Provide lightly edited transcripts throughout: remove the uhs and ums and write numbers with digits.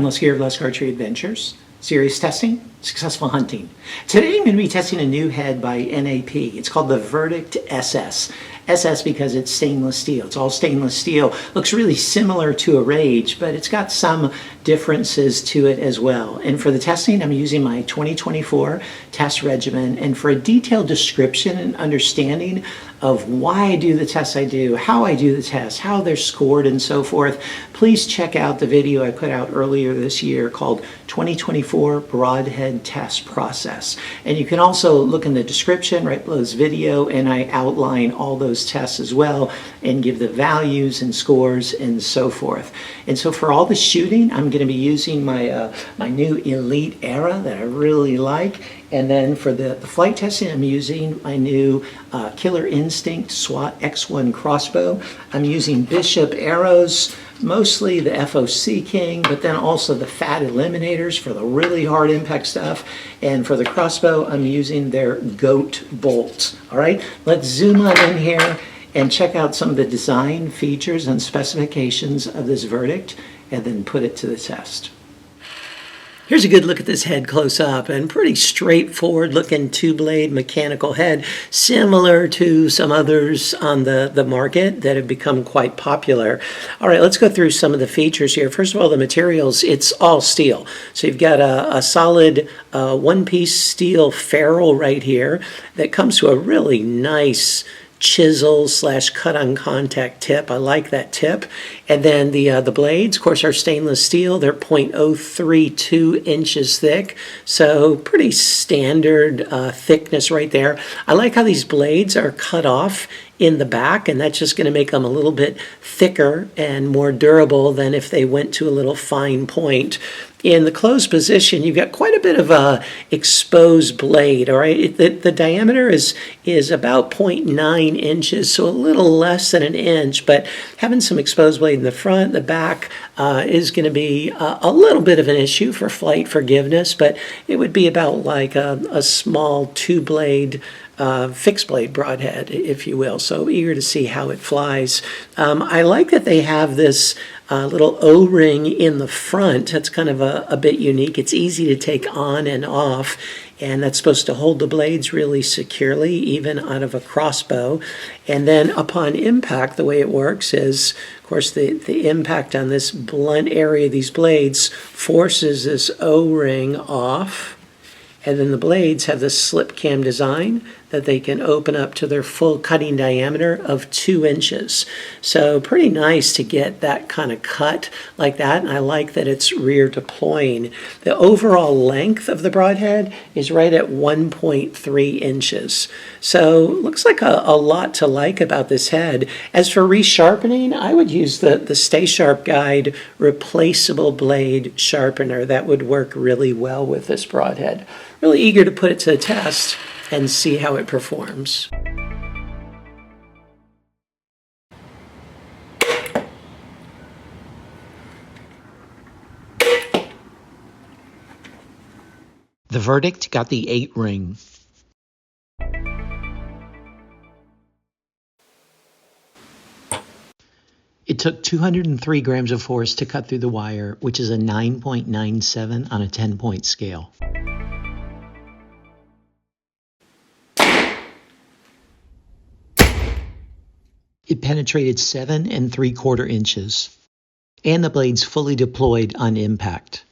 Less Gear, Less Archery Adventures. Serious testing, successful hunting. Today I'm going to be testing a new head by NAP. It's called the Verdict SS. SS because it's stainless steel. It's all stainless steel. Looks really similar to a Rage, but it's got some differences to it as well. And for the testing, I'm using my 2024 test regimen. And for a detailed description and understanding of why I do the tests I do, how I do the tests, how they're scored, and so forth, please check out the video I put out earlier this year called 2024 Broadhead Test Process. And you can also look in the description right below this video, and I outline all those tests as well and give the values and scores and so forth. And so for all the shooting, I'm going to be using my my new Elite Era that I really like. And then for the flight testing, I'm using my new Killer Instinct SWAT X1 crossbow. I'm using Bishop arrows, mostly the FOC King, but then also the fat eliminators for the really hard impact stuff. And for the crossbow, I'm using their GOAT bolts. All right, let's zoom on in here and check out some of the design features and specifications of this Verdict, and then put it to the test. Here's a good look at this head close up, and pretty straightforward looking two-blade mechanical head, similar to some others on the market that have become quite popular. All right, let's go through some of the features here. First of all, the materials, it's all steel. So you've got a solid one-piece steel ferrule right here that comes to a really nice chisel / cut on contact tip. I like that tip. And then the blades, of course, are stainless steel. They're 0.032 inches thick, so pretty standard thickness right there. I like how these blades are cut off in the back, and that's just going to make them a little bit thicker and more durable than if they went to a little fine point. In the closed position, you've got quite a bit of a exposed blade. All right, the diameter is about 0.9 inches, so a little less than an inch. But having some exposed blade in the front, the back is going to be a little bit of an issue for flight forgiveness. But it would be about like a small two-blade fixed blade broadhead, if you will. So eager to see how it flies. I like that they have this little O-ring in the front. That's kind of a bit unique. It's easy to take on and off, and that's supposed to hold the blades really securely, even out of a crossbow. And then upon impact, the way it works is, of course, the impact on this blunt area of these blades forces this O-ring off. And then the blades have this slip cam design that they can open up to their full cutting diameter of 2 inches. So pretty nice to get that kind of cut like that. And I like that it's rear deploying. The overall length of the broadhead is right at 1.3 inches. So looks like a lot to like about this head. As for resharpening, I would use the Stay Sharp Guide replaceable blade sharpener. That would work really well with this broadhead. Really eager to put it to the test and see how it performs. The Verdict got the 8 ring. It took 203 grams of force to cut through the wire, which is a 9.97 on a 10-point scale. It penetrated 7 3/4 inches, and the blades fully deployed on impact.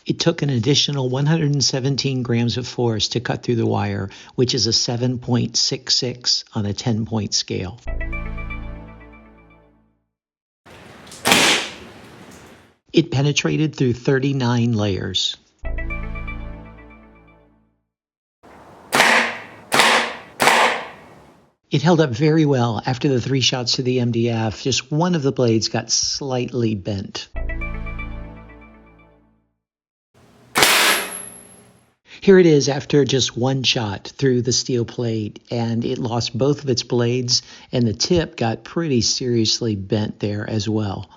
It took an additional 117 grams of force to cut through the wire, which is a 7.66 on a 10-point scale. It penetrated through 39 layers. It held up very well after the 3 shots to the MDF. Just one of the blades got slightly bent. Here it is after just 1 shot through the steel plate, and it lost both of its blades, and the tip got pretty seriously bent there as well.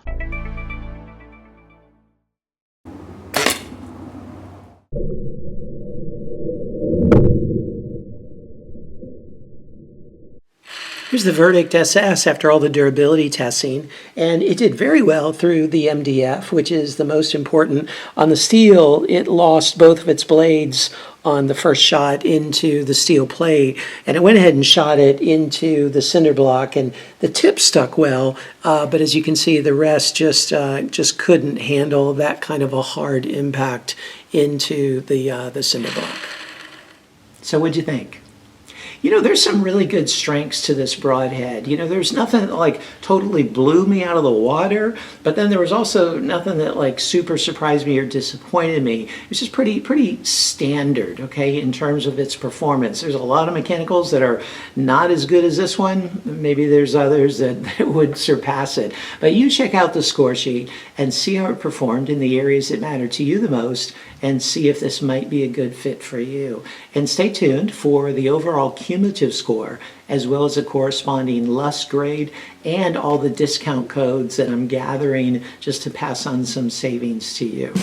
Here's the Verdict SS after all the durability testing, and it did very well through the MDF, which is the most important. On the steel, it lost both of its blades on the first shot into the steel plate, and it went ahead and shot it into the cinder block, and the tip stuck well, but as you can see, the rest just couldn't handle that kind of a hard impact into the cinder block. So what'd you think? You know, there's some really good strengths to this Broadhead. You know, there's nothing that like totally blew me out of the water, but then there was also nothing that like super surprised me or disappointed me. It's just pretty standard, okay, in terms of its performance. There's a lot of mechanicals that are not as good as this one. Maybe there's others that would surpass it. But you check out the score sheet and see how it performed in the areas that matter to you the most, and see if this might be a good fit for you. And stay tuned for the overall cumulative score, as well as a corresponding lust grade and all the discount codes that I'm gathering just to pass on some savings to you.